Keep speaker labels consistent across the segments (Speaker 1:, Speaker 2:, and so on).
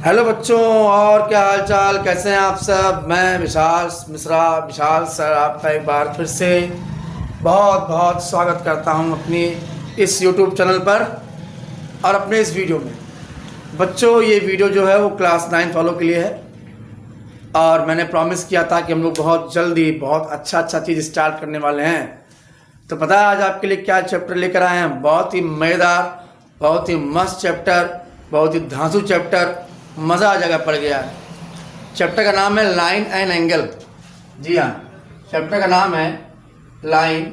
Speaker 1: Hello बच्चों, और क्या हाल चाल, कैसे हैं आप सब। मैं विशाल मिश्रा, विशाल सर आपका एक बार फिर से बहुत बहुत स्वागत करता हूं अपनी इस यूट्यूब चैनल पर और अपने इस वीडियो में। बच्चों, ये वीडियो जो है वो क्लास 9 वालों के लिए है और मैंने प्रॉमिस किया था कि हम लोग बहुत जल्दी बहुत अच्छा चीज़ स्टार्ट करने वाले हैं। तो पता है आज आपके लिए क्या चैप्टर लेकर आए हैं। बहुत ही मज़ेदार, बहुत ही मस्त चैप्टर, बहुत ही धांसू चैप्टर, मज़ा आ जाएगा पड़ गया। चैप्टर का नाम है लाइन एंड एंगल। जी हाँ, चैप्टर का नाम है line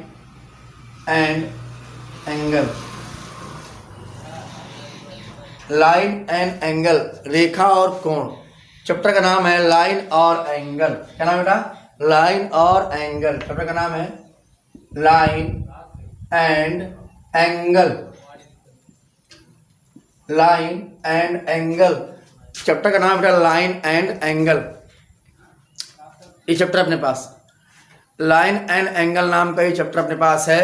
Speaker 1: and angle. Line and angle, रेखा और कोण। चैप्टर का नाम है लाइन और एंगल। क्या नाम है बेटा? लाइन और एंगल। चैप्टर का नाम है line and angle. Line and angle, chapter का नाम है लाइन एंड एंगल। ये चैप्टर अपने पास लाइन एंड एंगल नाम का ये चैप्टर अपने पास है।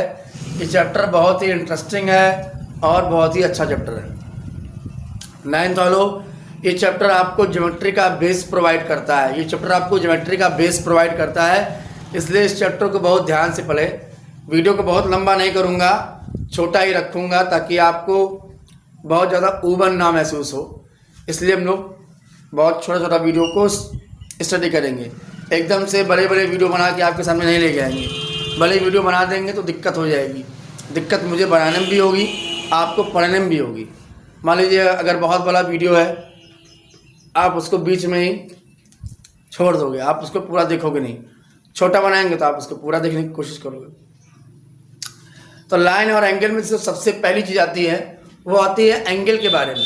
Speaker 1: ये चैप्टर बहुत ही इंटरेस्टिंग है और बहुत ही अच्छा चैप्टर है। 9th वालों, ये चैप्टर आपको ज्योमेट्री का बेस प्रोवाइड करता है। ये चैप्टर आपको ज्योमेट्री का बेस प्रोवाइड करता है, इसलिए इस चैप्टर को बहुत ध्यान से पढ़े। वीडियो को बहुत लंबा नहीं करूँगा, छोटा ही रखूँगा ताकि आपको बहुत ज़्यादा ऊबन ना महसूस हो। इसलिए हम लोग बहुत छोटा छोटा वीडियो को स्टडी करेंगे। एकदम से बड़े बड़े वीडियो बना के आपके सामने नहीं लेके आएंगे। बड़े वीडियो बना देंगे तो दिक्कत हो जाएगी। दिक्कत मुझे बनाने में भी होगी, आपको पढ़ने में भी होगी। मान लीजिए अगर बहुत बड़ा वीडियो है, आप उसको बीच में ही छोड़ दोगे, आप उसको पूरा देखोगे नहीं। छोटा बनाएंगे तो आप उसको पूरा देखने की कोशिश करोगे। तो लाइन और एंगल में जो सबसे पहली चीज़ आती है वो आती है एंगल के बारे में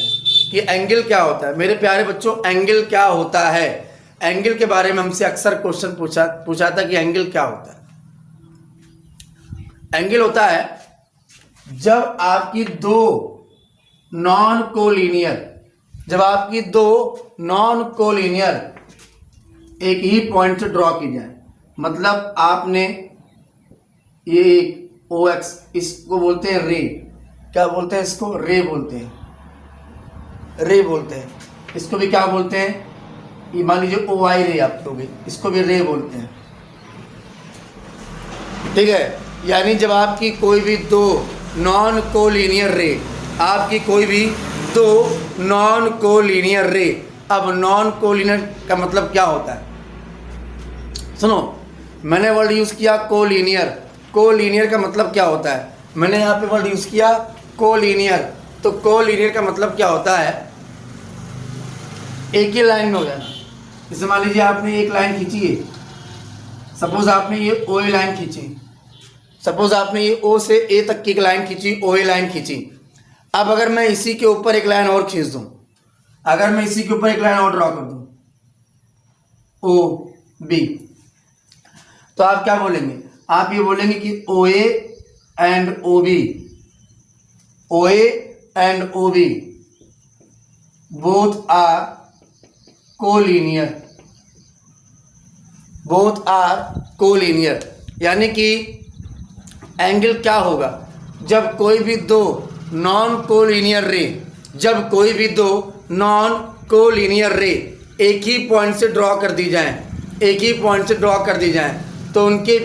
Speaker 1: कि एंगल क्या होता है। मेरे प्यारे बच्चों, एंगल क्या होता है? एंगल के बारे में हमसे अक्सर क्वेश्चन पूछा था कि एंगल क्या होता है। एंगल होता है जब आपकी दो नॉन कोलिनियर एक ही पॉइंट से ड्रॉ की जाए। मतलब आपने ये एक OX, इसको बोलते हैं रे। क्या बोलते हैं इसको? रे बोलते हैं। रे बोलते हैं इसको भी। क्या बोलते हैं? ये मान लीजिए OI रे आप लोगे, इसको भी रे बोलते हैं। ठीक है, यानी जब आपकी कोई भी दो नॉन कोलिनियर रे, आपकी कोई भी दो नॉन कोलिनियर रे। अब नॉन कोलिनियर का मतलब क्या होता है? सुनो, मैंने वर्ड यूज किया कोलिनियर। कोलिनियर का मतलब क्या होता है? मैंने यहाँ पे वर्ड यूज किया कोलिनियर। तो कोलिनियर का मतलब क्या होता है? एक ही लाइन में हो जाना। जैसे मान लीजिए आपने एक लाइन खींची है, सपोज आपने ये OA लाइन खींची, सपोज आपने ये O से A तक की एक लाइन खींची, OA लाइन खींची। अब अगर मैं इसी के ऊपर एक लाइन और खींच दूं, अगर मैं इसी के ऊपर एक लाइन और ड्रॉ कर दूं OB, तो आप क्या बोलेंगे? आप ये बोलेंगे कि OA एंड OB, OA एंड OB both are कोलिनियर। बोथ आर कोलिनियर, यानी कि एंगल क्या होगा? जब कोई भी दो नॉन कोलिनियर रे, जब कोई भी दो नॉन कोलिनियर रे एक ही पॉइंट से ड्रॉ कर दी जाएं, एक ही पॉइंट से ड्रॉ कर दी जाएं, तो उनके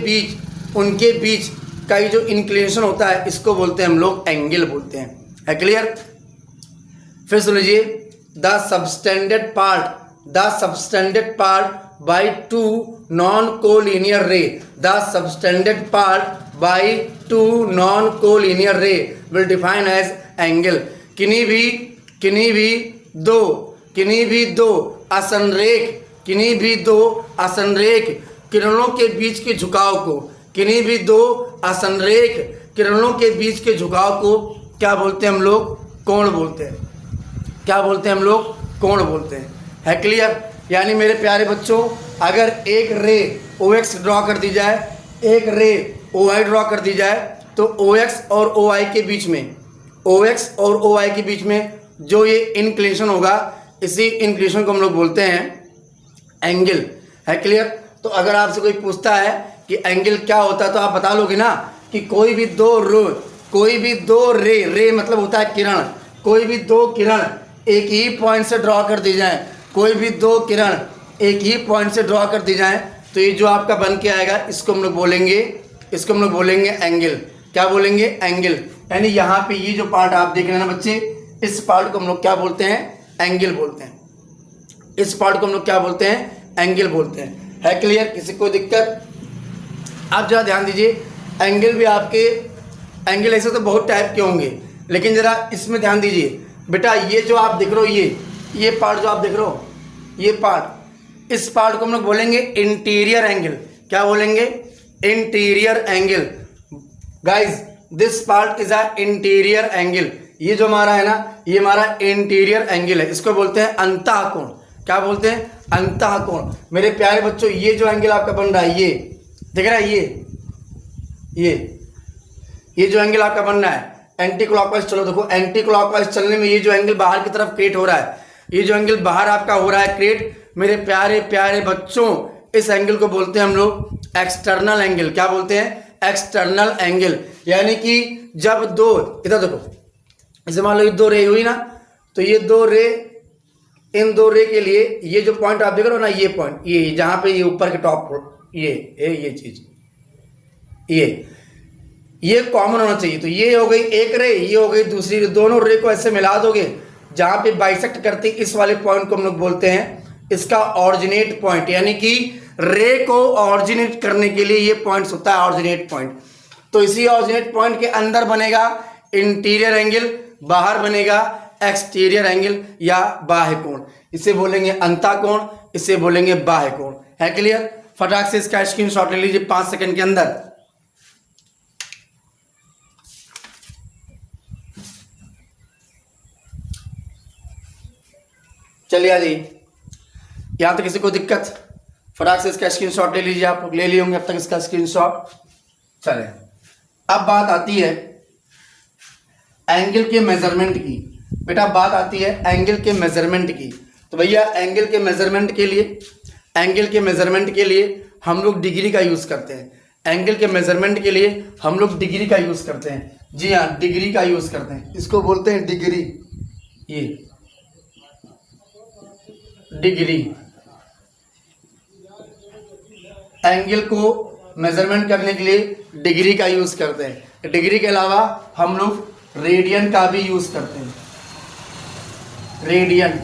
Speaker 1: बीच का ये जो इंक्लिनेशन होता है, इसको बोलते हैं हम लोग एंगल बोलते हैं। है क्लियर? फिर सुन लीजिए, the subtended part by two non-collinear ray, the subtended part by two non-collinear ray will define as angle। किन्हीं भी दो असंरेख किरणों के बीच के झुकाव को, किन्हीं भी दो असंरेख किरणों के बीच के झुकाव को क्या बोलते हैं हम लोग? कोण बोलते हैं। क्या बोलते हैं हम लोग? कोण बोलते हैं। है क्लियर? यानी मेरे प्यारे बच्चों, अगर एक रे OX ड्रॉ कर दी जाए, एक रे OI ड्रॉ कर दी जाए, तो OX और OI के बीच में जो ये इंक्लिनेशन होगा, इसी इंक्लिनेशन को हम लोग बोलते हैं एंगल। है क्लियर? तो अगर आपसे कोई पूछता है कि एंगल क्या होता है, तो आप बता लोगे ना कि कोई भी दो रे मतलब होता है किरण, कोई भी दो किरण एक ही पॉइंट से ड्रॉ कर दी जाए, कोई भी दो किरण एक ही पॉइंट से ड्रॉ कर दी जाए, तो ये जो आपका बन के आएगा इसको हम लोग बोलेंगे एंगल। क्या बोलेंगे? एंगल। यानी यहाँ पे ये जो पार्ट आप देख रहे हैं ना बच्चे, इस पार्ट को हम लोग क्या बोलते हैं? एंगल बोलते हैं। इस पार्ट को हम लोग क्या बोलते हैं? एंगल बोलते हैं। है क्लियर? किसी को दिक्कत? आप जरा ध्यान दीजिए, एंगल भी आपके, एंगल ऐसे तो बहुत टाइप के होंगे, लेकिन जरा इसमें ध्यान दीजिए बेटा। ये जो आप देख रहे हो, ये पार्ट जो आप देख रहे हो, ये पार्ट, इस पार्ट को हम लोग बोलेंगे इंटीरियर एंगल। क्या बोलेंगे? Interior angle. Guys, this part is a interior angle. ये जो हमारा है ना, ये हमारा इंटीरियर एंगल है। इसको बोलते हैं अंतः कोण। क्या बोलते हैं? अंतः कोण। मेरे प्यारे बच्चों, ये जो एंगल आपका बन रहा है, ये दिख रहा है, ये जो एंगल आपका बन रहा है, एंटी क्लॉकवाइज चलो, देखो एंटी क्लॉकवाइज चलने में ये जो एंगल बाहर की तरफ क्रिएट हो रहा है, ये जो एंगल बाहर आपका हो रहा है क्रिएट, मेरे प्यारे प्यारे बच्चों, इस एंगल को बोलते हैं हम लोग एक्सटर्नल एंगल। क्या बोलते हैं? External angle. यानी कि जब दो, इधर देखो, इसे मान लो ये दो रे हुई ना, तो ये दो रे, इन दो रे के लिए ये जो पॉइंट आप देख रहे हो ना, ये पॉइंट, ये जहां पे ये ऊपर के टॉप, ये चीज, ये कॉमन होना चाहिए। तो ये हो गई एक रे, ये हो गई दूसरी रे। दोनों रे को ऐसे मिला दोगे, जहां पे बाइसेक्ट करती, इस वाले पॉइंट को हम लोग बोलते हैं इसका ऑरिजिनेट पॉइंट। यानी कि रे को ऑरिजिनेट करने के लिए ये पॉइंट्स होता है ऑरिजिनेट पॉइंट। तो इसी ऑरिजिनेट पॉइंट के अंदर बनेगा इंटीरियर एंगल, बाहर बनेगा एक्सटीरियर एंगल या बाह्य कोण। इसे बोलेंगे अंतः कोण, इसे बोलेंगे बाह्य कोण। है क्लियर? फटाक से इसका स्क्रीनशॉट ले लीजिए 5 सेकंड के अंदर। चलिए आ जाइए। यहां तक किसी को दिक्कत? फटाक से इसका स्क्रीनशॉट ले लीजिए। आप लोग ले लिए होंगे अब तक इसका स्क्रीनशॉट। चले, अब बात आती है एंगल के मेजरमेंट की। बेटा बात आती है एंगल के मेजरमेंट की। तो भैया एंगल के मेजरमेंट के लिए हम लोग डिग्री का यूज करते हैं। एंगल के मेजरमेंट के लिए हम लोग डिग्री का यूज करते हैं। जी हाँ, डिग्री का यूज करते हैं। इसको बोलते हैं डिग्री। ये डिग्री, एंगल को मेजरमेंट करने के लिए डिग्री का यूज करते हैं। डिग्री के अलावा हम लोग रेडियन का भी यूज करते हैं। रेडियन,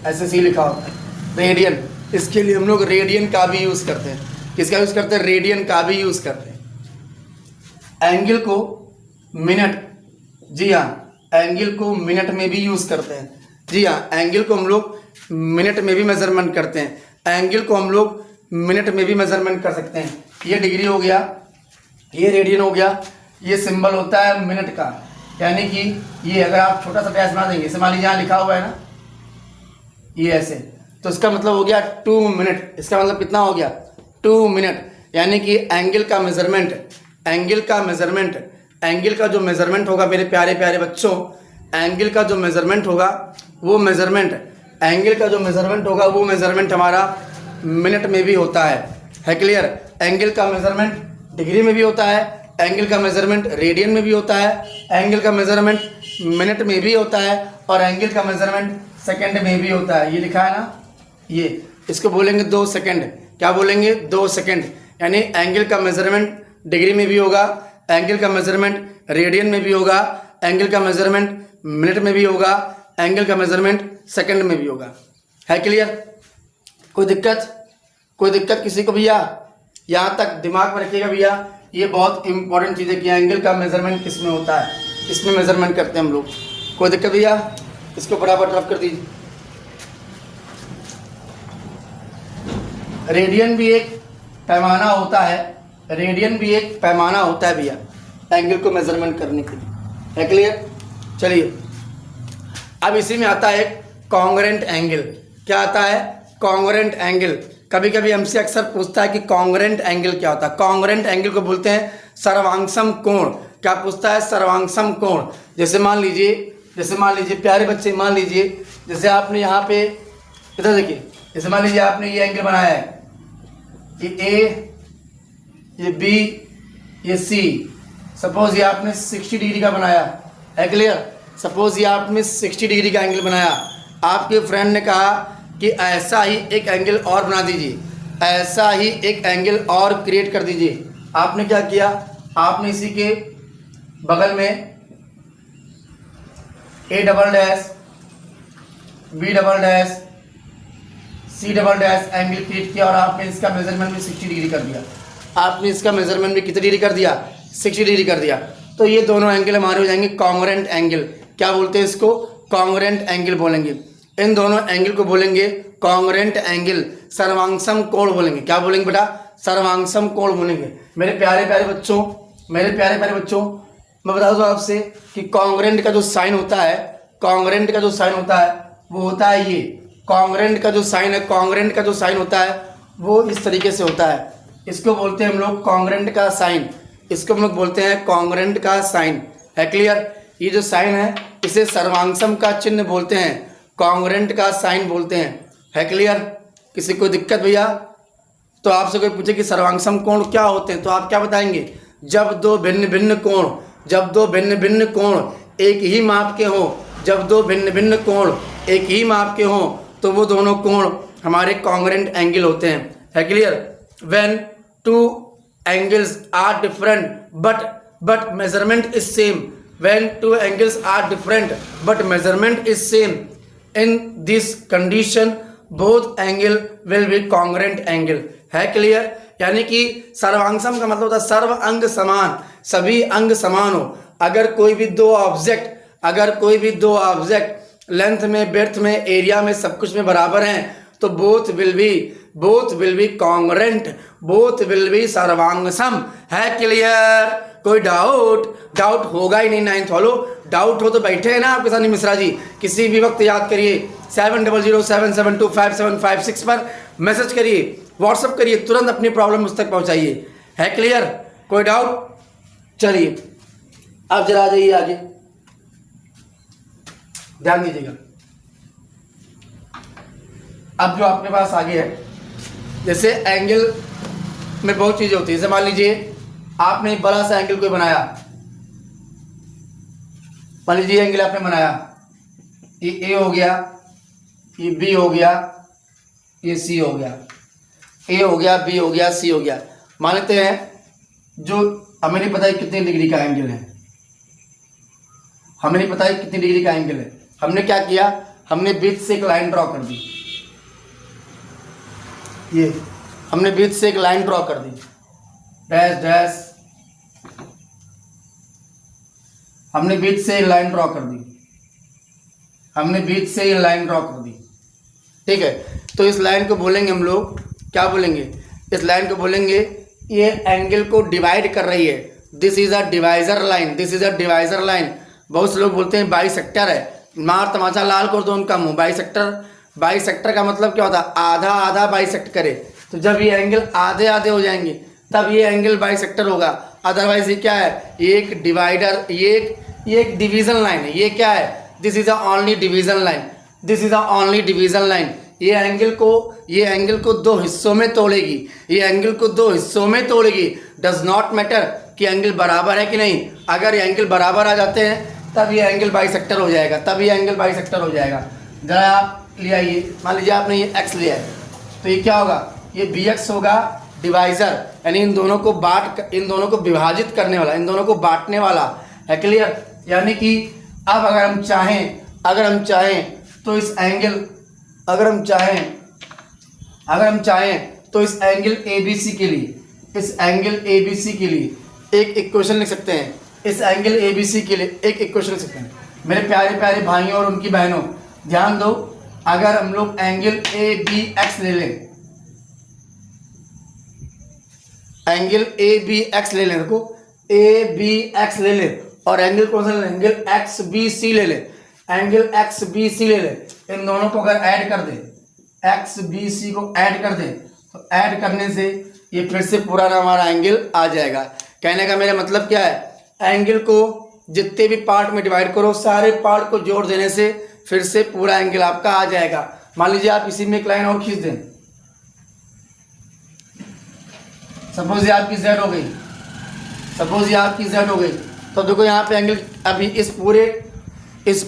Speaker 1: ऐसे सी लिखा होता है रेडियन, इसके लिए हम लोग रेडियन का भी यूज करते हैं। किसका यूज करते हैं? रेडियन का भी यूज करते हैं। एंगल को मिनट, जी हाँ, एंगल को मिनट में भी यूज करते हैं। जी हाँ, एंगल को हम लोग मिनट में भी मेजरमेंट करते हैं। एंगल को हम लोग मिनट में भी मेजरमेंट कर सकते हैं। ये डिग्री हो गया, ये रेडियन हो गया, ये सिंबल होता है मिनट का। यानी कि ये अगर आप छोटा सा डैश बना देंगे, मान लीजिए यहाँ लिखा हुआ है ना, ये ऐसे, तो इसका मतलब हो गया 2 मिनट। इसका मतलब कितना हो गया? 2 मिनट। यानी कि एंगल का मेजरमेंट, एंगल का जो मेजरमेंट होगा मेरे प्यारे प्यारे बच्चों, एंगल का जो मेजरमेंट होगा वो मेजरमेंट हमारा मिनट में भी होता है क्लियर? एंगल का मेजरमेंट डिग्री में भी होता है, एंगल का मेजरमेंट रेडियन में भी होता है, एंगल का मेजरमेंट मिनट में भी होता है, और एंगल का मेजरमेंट सेकंड में भी होता है। ये लिखा है ना, ये, इसको बोलेंगे 2 सेकंड। क्या बोलेंगे? 2 सेकंड। यानी एंगल का मेजरमेंट डिग्री में भी होगा, एंगल का मेजरमेंट रेडियन में भी होगा, एंगल का मेजरमेंट मिनट में भी होगा, एंगल का मेजरमेंट सेकंड में भी होगा। है क्लियर? कोई दिक्कत किसी को भैया? यहाँ तक दिमाग में रखिएगा भैया, ये बहुत इंपॉर्टेंट चीज़ है कि एंगल का मेजरमेंट किस में होता है, इसमें मेजरमेंट करते हैं हम लोग। कोई दिक्कत भैया? इसको बराबर रफ कर दीजिए। रेडियन भी एक पैमाना होता है, भैया एंगल को मेजरमेंट करने के लिए। है क्लियर? चलिए, अब इसी में आता है कॉन्ग्रुएंट एंगल। क्या आता है? Congruent angle. कभी कभी हमसे अक्सर पूछता है कि कॉन्ग्रुएंट एंगल क्या होता है। कॉन्ग्रुएंट एंगल को बोलते हैं सर्वांगसम कोण। क्या पूछता है? सर्वांगसम कोण। जैसे मान लीजिए प्यारे बच्चे, मान लीजिए जैसे आपने यहाँ पे, इधर देखिए, जैसे मान लीजिए आपने ये एंगल बनाया है, ये ए, ये बी, ये सी। सपोज ये आपने 60 डिग्री का बनाया है क्लियर? सपोज ये आपने 60 डिग्री का एंगल बनाया, आपके फ्रेंड ने कहा कि ऐसा ही एक एंगल और बना दीजिए, ऐसा ही एक एंगल और क्रिएट कर दीजिए। आपने क्या किया, आपने इसी के बगल में A double dash B double dash C double dash angle create किया और आपने इसका मेजरमेंट भी 60 डिग्री कर दिया। आपने इसका मेजरमेंट भी कितनी डिग्री कर दिया, 60 डिग्री कर दिया। तो ये दोनों एंगल हमारे हो जाएंगे कॉन्ग्रुएंट एंगल। क्या बोलते हैं इसको, कॉन्ग्रुएंट एंगल बोलेंगे। इन दोनों एंगल को बोलेंगे कॉन्ग्रुएंट एंगल, सर्वांगसम कोण बोलेंगे। क्या बोलेंगे बेटा, सर्वांगसम कोण बोलेंगे। मेरे प्यारे प्यारे बच्चों, मेरे प्यारे प्यारे बच्चों, मैं बता दूं आपसे कि कॉन्ग्रुएंट का जो साइन होता है, कॉन्ग्रुएंट का जो साइन होता है वो होता है ये। कॉन्ग्रुएंट का जो साइन है, कॉन्ग्रुएंट का जो साइन होता है वो इस तरीके से होता है। इसको बोलते हैं हम लोग कॉन्ग्रुएंट का साइन, इसको हम लोग बोलते हैं कॉन्ग्रुएंट का साइन। है क्लियर। ये जो साइन है इसे सर्वांगसम का चिन्ह बोलते हैं, कॉन्ग्रुएंट का साइन बोलते हैं। है क्लियर। किसी को दिक्कत भैया? तो आपसे कोई पूछे कि सर्वांगसम कोण क्या होते हैं तो आप क्या बताएंगे, जब दो भिन्न भिन्न कोण, जब दो भिन्न भिन्न कोण एक ही माप के हों, जब दो भिन्न भिन्न कोण एक ही माप के हों तो वो दोनों कोण हमारे कॉन्ग्रुएंट एंगल होते हैं। है clear. When two angles are different but measurement is same, when two angles are different but measurement is same, in this condition both angle will be congruent angle. है क्लियर। यानी कि सर्वांगसम का मतलब होता है सर्व अंग समान, सभी अंग समान हो। अगर कोई भी दो ऑब्जेक्ट, अगर कोई भी दो ऑब्जेक्ट लेंथ में, ब्रेड्थ में, एरिया में, सब कुछ में बराबर हैं तो both will be congruent, both will be सर्वांगसम। है क्लियर। कोई डाउट होगा ही नहीं। नाइन्थ वालों, डाउट हो तो बैठे हैं ना आपके साथ मिश्रा जी, किसी भी वक्त याद करिए 7007725756 पर मैसेज करिए, व्हाट्सअप करिए, तुरंत अपनी प्रॉब्लम मुझ तक पहुंचाइए। है क्लियर। कोई डाउट? चलिए अब जरा आ जाइए आगे, ध्यान दीजिएगा। अब जो आपके पास आगे है, जैसे एंगल में बहुत चीजें होती है। जैसे मान लीजिए आपने बड़ा सा एंगल कोई बनाया, मान लीजिए एंगल आपने बनाया, ये ए हो गया, ये बी हो गया, ये सी हो गया, ए हो गया, बी हो गया, सी हो गया। मान लेते हैं जो हमें नहीं पता है कितनी डिग्री का एंगल है, हमें नहीं पता है कितनी डिग्री का एंगल है। हमने क्या किया, हमने बीच से एक लाइन ड्रॉ कर दी, ये हमने बीच से एक लाइन ड्रॉ कर दी, डैश डैश, हमने बीच से लाइन ड्रॉ कर दी, हमने बीच से ये लाइन ड्रॉ कर दी। ठीक है। तो इस लाइन को बोलेंगे हम लोग, क्या बोलेंगे, इस लाइन को बोलेंगे ये एंगल को डिवाइड कर रही है। This is a divisor line, this is a divisor line. बहुत से लोग बोलते हैं बाइसेक्टर है, मार तमाचा लाल कर दो उनका मुंह। बाइसेक्टर का मतलब क्या होता है, आधा आधा बाइसेक्ट करे। तो जब ये एंगल आधे आधे हो जाएंगे तब ये एंगल बाइसेक्टर होगा। अदरवाइज ये क्या है, ये एक डिवाइडर, ये एक डिवीजन लाइन है। ये क्या है, this is a only division line, this is a only division line. ये एंगल को दो हिस्सों में तोड़ेगी, ये एंगल को दो हिस्सों में तोड़ेगी। डज नॉट मैटर कि एंगल बराबर है कि नहीं। अगर ये एंगल बराबर आ जाते हैं तब ये एंगल बाइसेक्टर हो जाएगा, तब ये एंगल बाइसेक्टर हो जाएगा। जरा आप ले आइए, मान लीजिए आपने ये एक्स लिया है तो ये क्या होगा, ये बी एक्स होगा डिवाइजर, यानी इन दोनों को विभाजित करने वाला, इन दोनों को बांटने वाला। है क्लियर। यानी कि अब अगर हम चाहें तो इस एंगल, अगर हम चाहें तो इस एंगल ABC के लिए, इस एंगल ABC के लिए एक इक्वेशन लिख सकते हैं। इस एंगल ABC के लिए एक इक्वेशन लिख सकते हैं। मेरे प्यारे प्यारे भाइयों और उनकी बहनों ध्यान दो, अगर हम लोग एंगल ABX ले लें, एंगल ABX ले लें, देखो ABX ले लें, और एंगल कौन सा ले लें, एंगल XBC ले लें, एंगल XBC ले लें। इन दोनों को अगर ऐड कर दें, XBC को ऐड कर दें तो ऐड करने से ये फिर से पूरा हमारा एंगल आ जाएगा। कहने का मेरा मतलब क्या है, एंगल को जितने भी पार्ट में डिवाइड करो, सारे पार्ट को जोड़ देने से फिर से पूरा एंगल आपका आ जाएगा। मान लीजिए आप इसी में एक लाइन और खींच दें, सपोज ये आपकी Z हो गई, सपोज ये आपकी Z हो गई, तो देखो यहाँ पे एंगल, अभी इस पूरे इस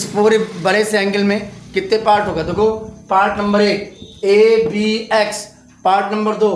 Speaker 1: पूरे बड़े से एंगल में कितने पार्ट होगा? देखो, part number 1 A B X, part number 2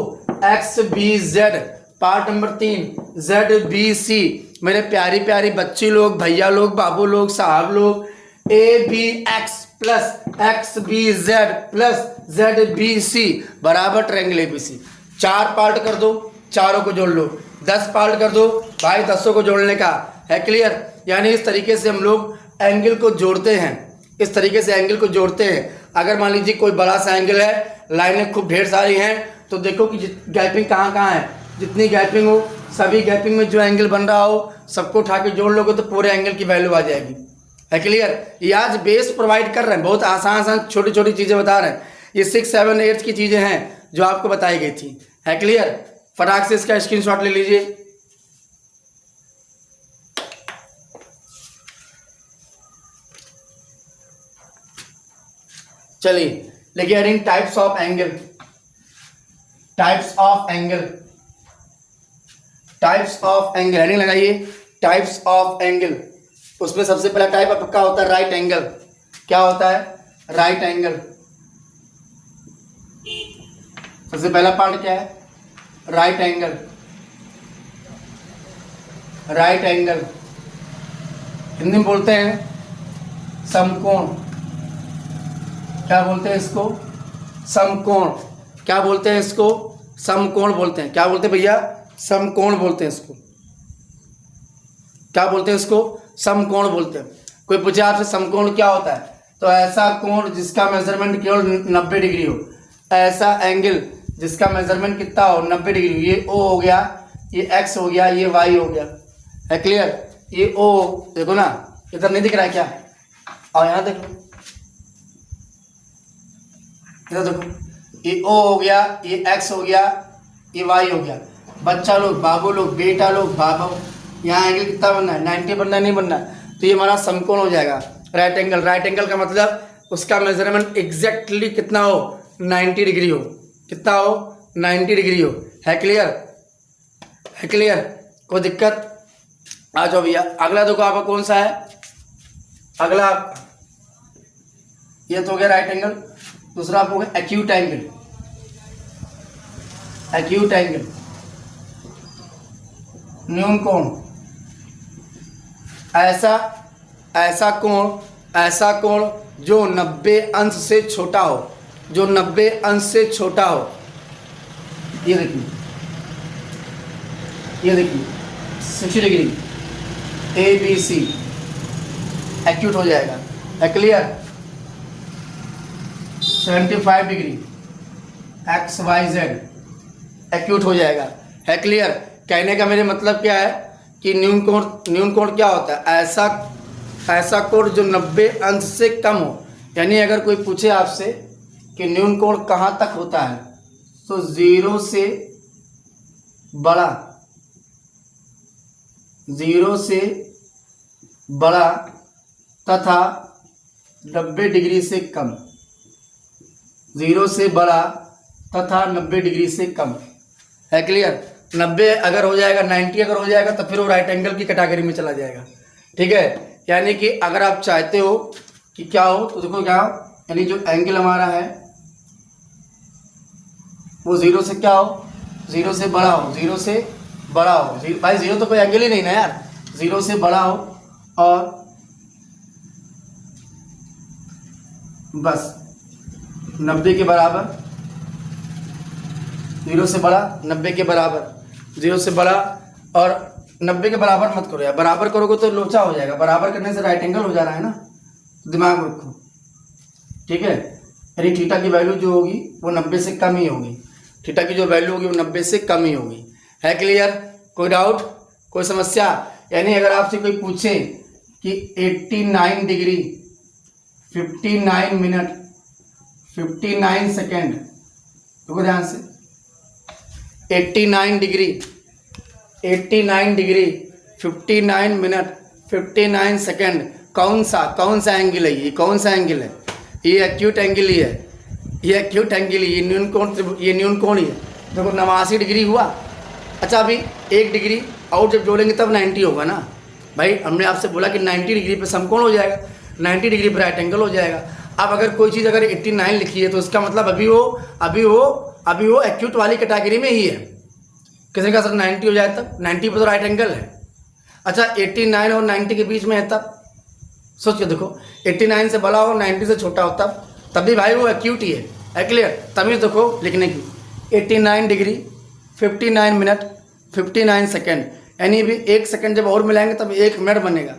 Speaker 1: X B Z, part number 3 Z B C. मेरे प्यारी प्यारी बच्ची लोग, भैया लोग, बाबू लोग, साहब लोग, A B X plus X B Z plus Z B C बराबर triangle A B C. 4 part कर दो, चारों को जोड़ लो। 10 पार्ट कर दो भाई, 10 को जोड़ने का है। क्लियर? यानी इस तरीके से हम लोग एंगल को जोड़ते हैं, इस तरीके से एंगल को जोड़ते हैं। अगर मान लीजिए कोई बड़ा सा एंगल है, लाइनें खूब ढेर सारी हैं, तो देखो कि गैपिंग कहाँ कहाँ है। जितनी गैपिंग हो, सभी गैपिंग में जो एंगल बन रहा हो सबको उठा के जोड़ लोगे तो पूरे एंगल की वैल्यू आ जाएगी। है क्लियर? ये आज बेस प्रोवाइड कर रहे हैं, बहुत आसान आसान छोटी छोटी चीज़ें बता रहे हैं। ये 6, 7, 8 की चीज़ें हैं जो आपको बताई गई थी। है क्लियर? फटाक से इसका स्क्रीनशॉट ले लीजिए। चलिए लेकिन heading types of angle, types of angle, types of angle heading लगाइए, टाइप्स ऑफ एंगल। उसमें सबसे पहला टाइप आपका होता है राइट एंगल। क्या होता है? Right angle. सबसे पहला पार्ट क्या है? Right angle. Right angle Hindi में बोलते हैं समकोण। क्या बोलते हैं इसको? समकोण। क्या बोलते हैं इसको? समकोण बोलते हैं। क्या बोलते हैं भैया? समकोण बोलते हैं इसको। क्या बोलते हैं इसको? समकोण बोलते हैं। कोई पूछे आपसे समकोण क्या होता है, तो ऐसा कोण जिसका मेजरमेंट केवल 90 डिग्री हो। ऐसा एंगल जिसका मेजरमेंट कितना हो? 90 डिग्री। ये ओ हो गया, ये एक्स हो गया, ये वाई हो गया। है क्लियर? ये ओ देखो ना, इधर नहीं दिख रहा है क्या? और यहाँ देखो, इधर देखो, ये ओ हो गया, ये एक्स हो गया, ये वाई हो गया। बच्चा लोग, बाबू लोग, बेटा लोग, बाबा, यहाँ एंगल कितना बनना है? 90 बनना है, नहीं बनना है, तो ये हमारा समकोण हो जाएगा। राइट एंगल, राइट एंगल का मतलब उसका मेजरमेंट एग्जैक्टली कितना हो? 90 डिग्री हो। कितना हो? 90 डिग्री हो। है क्लियर? है क्लियर? कोई दिक्कत? आ जाओ भैया। अगला देखो आपका कौन सा है? अगला ये तो हो गया राइट एंगल। दूसरा आपको हो गया एक्यूट एंगल। एक्यूट एंगल न्यून कोण। ऐसा कोण जो 90 अंश से छोटा हो, जो 90 अंश से छोटा हो। ये देखिए, ये देखिए 60 degree A B C acute हो जाएगा। है clear? 75 degree X Y Z acute हो जाएगा। है क्लियर? कहने का मेरे मतलब क्या है कि न्यून कोण क्या होता है? ऐसा कोण जो 90 अंश से कम हो। यानी अगर कोई पूछे आपसे कि न्यून कोण कहाँ तक होता है, तो 0 से बड़ा, 0 से बड़ा तथा 90 डिग्री से कम। 0 से बड़ा तथा 90 डिग्री से कम। है क्लियर? 90 अगर हो जाएगा, 90 अगर हो जाएगा तो फिर वो राइट एंगल की कैटेगरी में चला जाएगा। ठीक है? यानी कि अगर आप चाहते हो कि क्या हो, तो देखो क्या हो, यानी जो एंगल हमारा है वो 0 से क्या हो? 0 से बड़ा हो। 0 से बड़ा हो। भाई 0 तो कोई एंगल ही नहीं ना यार। 0 से बड़ा हो और बस 90 के बराबर। 0 से बड़ा, 90 के बराबर। 0 से बड़ा और 90 के बराबर मत करो यार। बराबर करोगे तो लोचा हो जाएगा। बराबर करने से राइट एंगल हो जा रहा है ना, दिमाग में रखो। ठीक है? यानी थीटा की वैल्यू जो होगी वो 90 से कम ही होगी। थीटा की जो वैल्यू होगी वो 90 से कम ही होगी। है क्लियर? कोई डाउट, कोई समस्या? यानी अगर आपसे कोई पूछे कि 89 डिग्री 59 मिनट 59 सेकेंड, देखो ध्यान से, 89 डिग्री 59 मिनट 59 सेकेंड, कौन सा एंगल है? ये कौन सा एंगल है? ये एक्यूट एंगल ही है। ये एक्यूट एंगल ही, ये न्यून कोण ही है। देखो 89 डिग्री हुआ। अच्छा, अभी 1 डिग्री और जब जोड़ेंगे तब 90 होगा ना। भाई हमने आपसे बोला कि 90 डिग्री पे समकोण हो जाएगा, 90 डिग्री पे राइट एंगल हो जाएगा। अब अगर कोई चीज़ अगर 89 लिखी है तो इसका मतलब अभी वो एक्यूट वाली कैटेगरी में ही है। किसी का सर 90 हो जाए तब 90 पे तो राइट एंगल है। अच्छा 89 और 90 के बीच में है तब सोच के देखो, 89 से बड़ा हो 90 से छोटा हो तब भी भाई वो एक्यूट ही है क्लियर। तभी देखो लिखने की 89 डिग्री 59 मिनट 59 सेकेंड, यानी भी 1 सेकेंड जब और मिलाएंगे तब 1 मिनट बनेगा।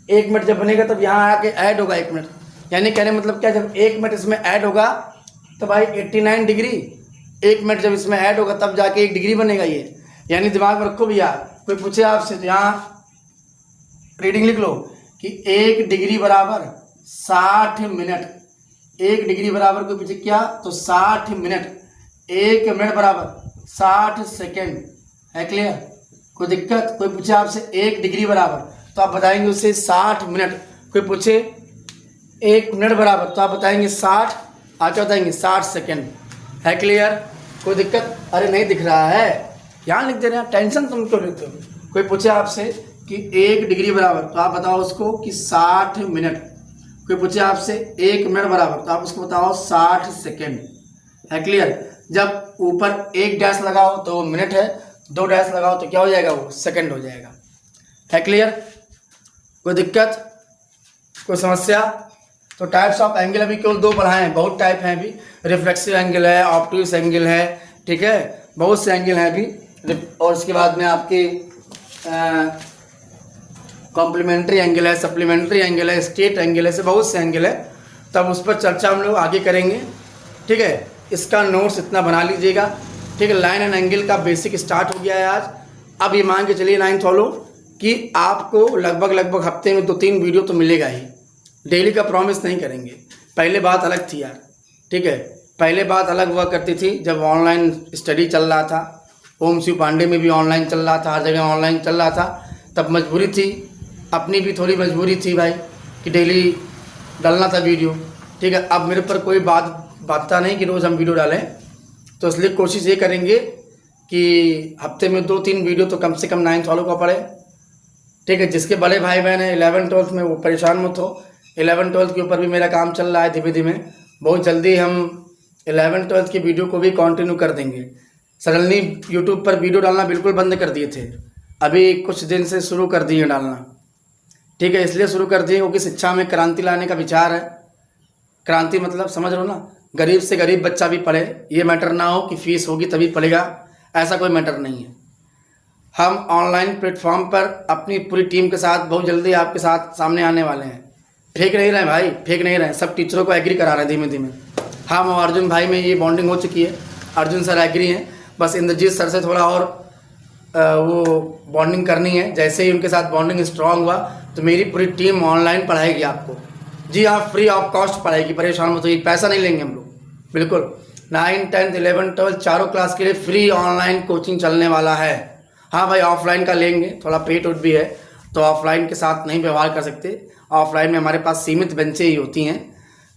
Speaker 1: 1 मिनट जब बनेगा तब यहाँ आके ऐड होगा 1 मिनट, यानी कहने मतलब क्या, जब 1 मिनट इसमें ऐड होगा तो भाई 89 डिग्री 1 मिनट जब इसमें ऐड होगा तब जाके 1 डिग्री बनेगा ये। यानी दिमाग में रखो भैया, कोई पूछे आपसे तो यहाँ रीडिंग लिख लो कि 1 डिग्री बराबर 60 मिनट, 1 डिग्री बराबर कोई पूछे क्या तो 60 मिनट, 1 मिनट बराबर 60 सेकेंड है क्लियर। कोई दिक्कत, कोई पूछे आपसे 1 डिग्री बराबर तो आप बताएंगे उससे 60 मिनट, कोई पूछे 1 मिनट बराबर तो आप बताएंगे 60, आगे बताएंगे 60 सेकेंड है क्लियर। कोई दिक्कत, अरे नहीं दिख रहा है यहाँ लिख दे रहे हैं, टेंशन तुम क्यों लेते हो। कोई पूछे आपसे कि 1 डिग्री बराबर तो आप बताओ उसको कि 60 मिनट, कोई पूछे आपसे 1 मिनट बराबर तो आप उसको बताओ 60 सेकेंड है क्लियर। जब ऊपर 1 डैश लगाओ तो वो मिनट है, 2 डैश लगाओ तो क्या हो जाएगा, वो सेकेंड हो जाएगा है क्लियर। कोई दिक्कत, कोई समस्या। तो टाइप्स ऑफ एंगल अभी केवल 2 पढ़ाए हैं, बहुत टाइप हैं अभी, रिफ्लेक्सिव एंगल है, ऑप्टिक्स एंगल है, ठीक है, बहुत से एंगल हैं अभी। और उसके बाद में आपके कॉम्प्लीमेंट्री एंगल है, सप्लीमेंट्री एंगल है, स्टेट एंगल है, ऐसे बहुत से एंगल है। तब उस पर चर्चा हम लोग आगे करेंगे, ठीक है। इसका नोट्स इतना बना लीजिएगा, ठीक है। लाइन एंड एंगल का बेसिक स्टार्ट हो गया है आज। अब ये मान के चलिए लाइन फॉलो कि आपको लगभग हफ्ते में 2-3 वीडियो तो मिलेगा ही, डेली का प्रॉमिस नहीं करेंगे। पहले बात अलग थी यार, ठीक है, पहले बात अलग हुआ करती थी जब ऑनलाइन स्टडी चल रहा था, ओम शिव पांडे में भी ऑनलाइन चल रहा था, हर जगह ऑनलाइन चल रहा था, तब मजबूरी थी, अपनी भी थोड़ी मजबूरी थी भाई कि डेली डालना था वीडियो, ठीक है। अब मेरे पर कोई बात नहीं कि रोज़ हम वीडियो डालें, तो इसलिए कोशिश ये करेंगे कि हफ्ते में 2-3 वीडियो तो कम से कम 9th वालों को पढ़े, ठीक है। जिसके बड़े भाई बहन हैं 11th-12th में वो परेशान मत हो, 11th-12th के ऊपर भी मेरा काम चल रहा है धीमे धीमे। बहुत जल्दी हम 11th-12th की वीडियो को भी कंटिन्यू कर देंगे। सडनली यूट्यूब पर वीडियो डालना बिल्कुल बंद कर दिए थे, अभी कुछ दिन से शुरू कर दिए डालना, ठीक है। इसलिए शुरू कर दिए क्योंकि शिक्षा में क्रांति लाने का विचार है। क्रांति मतलब समझ लो ना, गरीब से गरीब बच्चा भी पढ़े, ये मैटर ना हो कि फीस होगी तभी पढ़ेगा, ऐसा कोई मैटर नहीं है। हम ऑनलाइन प्लेटफॉर्म पर अपनी पूरी टीम के साथ बहुत जल्दी आपके साथ सामने आने वाले हैं। फेंक नहीं रहे भाई, फेंक नहीं रहे, सब टीचरों को एग्री करा रहे हैं धीमे धीमे। हम और अर्जुन भाई में ये बॉन्डिंग हो चुकी है, अर्जुन सर एग्री हैं, बस इंद्रजीत सर से थोड़ा और वो बॉन्डिंग करनी है। जैसे ही उनके साथ बॉन्डिंग स्ट्रांग हुआ तो मेरी पूरी टीम ऑनलाइन पढ़ाएगी आपको, जी हाँ, फ्री ऑफ कॉस्ट पढ़ाएगी, परेशान मत होइए, पैसा नहीं लेंगे हम लोग, बिल्कुल। 9, 10, 11, 12 चारों क्लास के लिए फ्री ऑनलाइन कोचिंग चलने वाला है। हाँ भाई, ऑफलाइन का लेंगे, थोड़ा पेट उठ भी है तो ऑफलाइन के साथ नहीं व्यवहार कर सकते। ऑफलाइन में हमारे पास सीमित बेंचें ही होती हैं,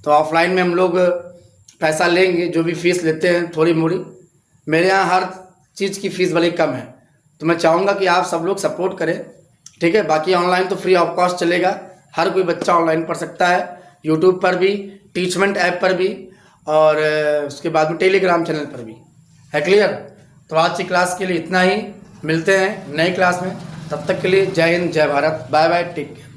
Speaker 1: तो ऑफलाइन में हम लोग पैसा लेंगे, जो भी फीस लेते हैं थोड़ी मोड़ी। मेरे यहाँ हर चीज़ की फ़ीस भले कम है, तो मैं चाहूँगा कि आप सब लोग सपोर्ट करें, ठीक है। बाकी ऑनलाइन तो फ्री ऑफ कॉस्ट चलेगा, हर कोई बच्चा ऑनलाइन पढ़ सकता है, यूट्यूब पर भी, टीचमेंट ऐप पर भी, और उसके बाद में टेलीग्राम चैनल पर भी, है क्लियर। तो आज की क्लास के लिए इतना ही, मिलते हैं नई क्लास में, तब तक के लिए जय हिंद, जय Bharat, bye bye, take care.